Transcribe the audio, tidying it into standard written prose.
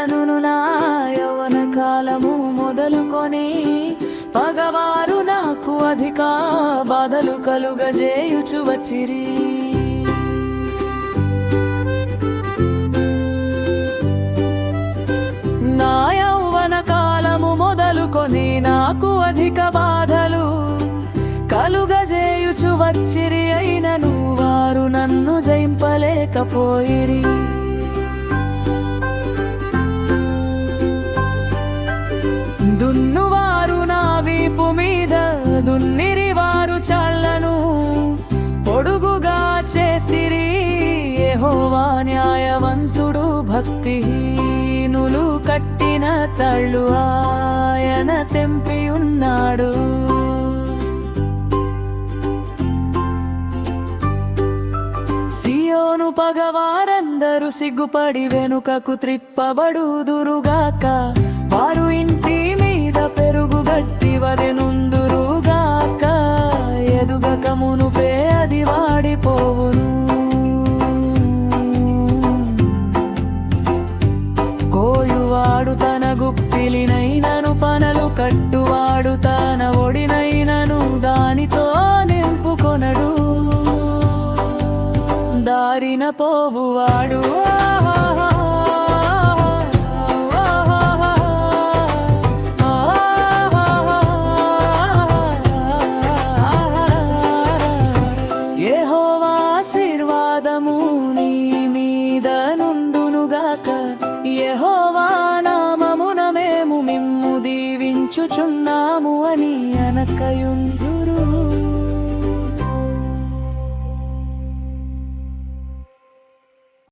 అయినను నా యవ్వన కాలము మొదలుకొని పగవారు నాకు అధిక బాధలు కలుగజేయుచు వచ్చిరి. నా యవ్వన కాలము మొదలుకొని నాకు అధిక బాధలు కలుగజేయుచు వచ్చిరి. అయినను వారు నన్ను జయింపలేకపోయిరి. దున్నువారు నా వీపు మీద దున్నిరి, వారు చాళ్లను పొడుగుగా చేసిరి. యెహోవా న్యాయవంతుడు, భక్తిహీనులు కట్టిన తాళ్ళు ఆయన తెంపి ఉన్నాడు. సియోను పగవారందరూ సిగ్గుపడి వెనుకకు త్రిప్పబడుదురుగాక. వారు ఇంటి మీద పెరుగు గట్టి వలెనుందురుగాక. ఎదుగక మునుపే అది వాడిపోవును. కోయువాడు తన గుప్పిలినైనను పనలు కట్టువాడు తన ఒడినైనను దానితో నింపుకొనడు. దారిన పోవువాడు